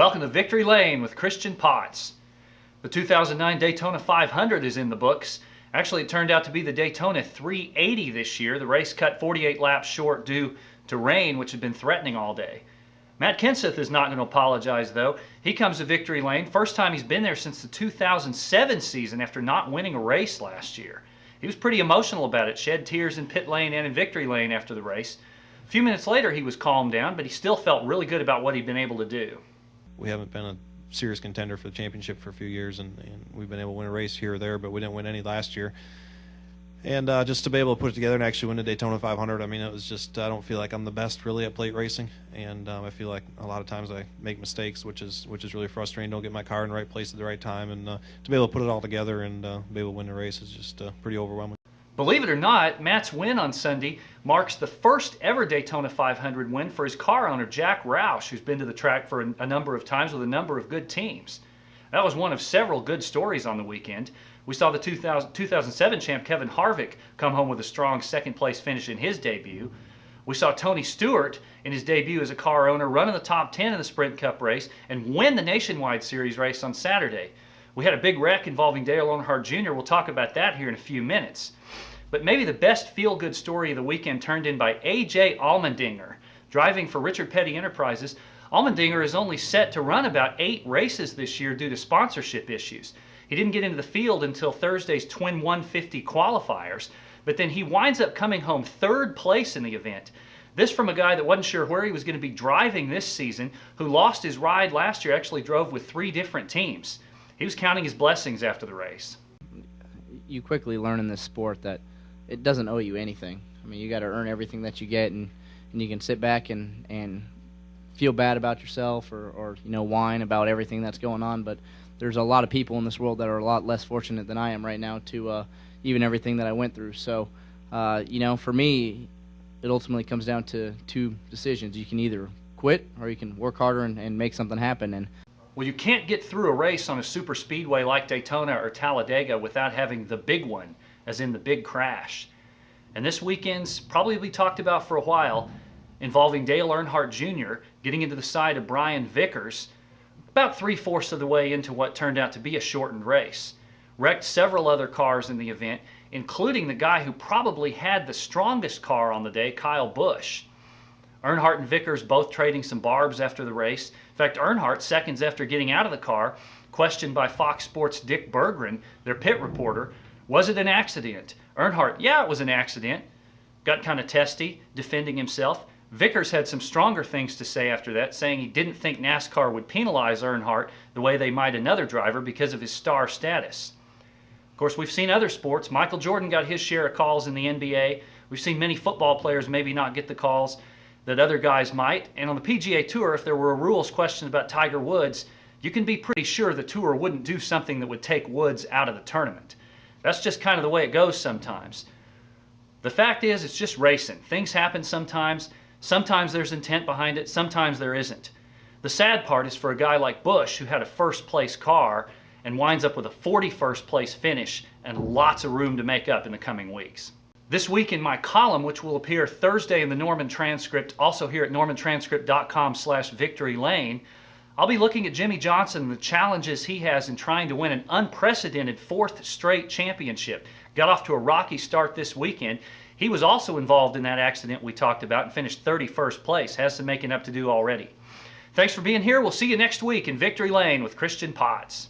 welcome to Victory Lane with Christian Potts. The 2009 Daytona 500 is in the books. Actually, it turned out to be the Daytona 380 this year. The race cut 48 laps short due to rain, which had been threatening all day. Matt Kenseth is not going to apologize, though. He comes to Victory Lane. First time he's been there since the 2007 season after not winning a race last year. He was pretty emotional about it, shed tears in pit lane and in Victory Lane after the race. A few minutes later, he was calmed down, but he still felt really good about what he'd been able to do. We haven't been a serious contender for the championship for a few years, and we've been able to win a race here or there, but we didn't win any last year. And just to be able to put it together and actually win the Daytona 500, I mean, it was just, I don't feel like I'm the best really at plate racing, and I feel like a lot of times I make mistakes, which is really frustrating. Don't get my car in the right place at the right time, and to be able to put it all together and be able to win the race is just pretty overwhelming. Believe it or not, Matt's win on Sunday marks the first ever Daytona 500 win for his car owner, Jack Roush, who's been to the track for a number of times with a number of good teams. That was one of several good stories on the weekend. We saw the 2007 champ Kevin Harvick come home with a strong second-place finish in his debut. We saw Tony Stewart in his debut as a car owner run in the top 10 in the Sprint Cup race and win the Nationwide Series race on Saturday. We had a big wreck involving Dale Earnhardt Jr. We'll talk about that here in a few minutes. But maybe the best feel-good story of the weekend turned in by AJ Allmendinger. Driving for Richard Petty Enterprises, Allmendinger is only set to run about 8 races this year due to sponsorship issues. He didn't get into the field until Thursday's Twin 150 qualifiers, but then he winds up coming home 3rd place in the event. This from a guy that wasn't sure where he was going to be driving this season, who lost his ride last year, actually drove with 3 different teams. He was counting his blessings after the race. You quickly learn in this sport that it doesn't owe you anything. I mean, you got to earn everything that you get, and you can sit back and feel bad about yourself or whine about everything that's going on, but there's a lot of people in this world that are a lot less fortunate than I am right now to even everything that I went through. So, for me, it ultimately comes down to 2 decisions. You can either quit or you can work harder and make something happen. And well, you can't get through a race on a super speedway like Daytona or Talladega without having the big one, as in the big crash. And this weekend's probably be talked about for a while, involving Dale Earnhardt Jr. getting into the side of Brian Vickers about 3/4 of the way into what turned out to be a shortened race. Wrecked several other cars in the event, including the guy who probably had the strongest car on the day, Kyle Busch. Earnhardt and Vickers both trading some barbs after the race. In fact, Earnhardt, seconds after getting out of the car, questioned by Fox Sports' Dick Berggren, their pit reporter, was it an accident? Earnhardt, yeah, it was an accident. Got kind of testy, defending himself. Vickers had some stronger things to say after that, saying he didn't think NASCAR would penalize Earnhardt the way they might another driver because of his star status. Of course, we've seen other sports. Michael Jordan got his share of calls in the NBA. We've seen many football players maybe not get the calls that other guys might. And on the PGA Tour, if there were a rules question about Tiger Woods, you can be pretty sure the tour wouldn't do something that would take Woods out of the tournament. That's just kind of the way it goes sometimes. The fact is, it's just racing. Things happen sometimes. Sometimes there's intent behind it. Sometimes there isn't. The sad part is for a guy like Busch, who had a first-place car and winds up with a 41st place finish and lots of room to make up in the coming weeks. This week in my column, which will appear Thursday in the Norman Transcript, also here at normantranscript.com/victorylane, I'll be looking at Jimmie Johnson and the challenges he has in trying to win an unprecedented 4th straight championship. Got off to a rocky start this weekend. He was also involved in that accident we talked about and finished 31st place. Has some making up to do already. Thanks for being here. We'll see you next week in Victory Lane with Christian Potts.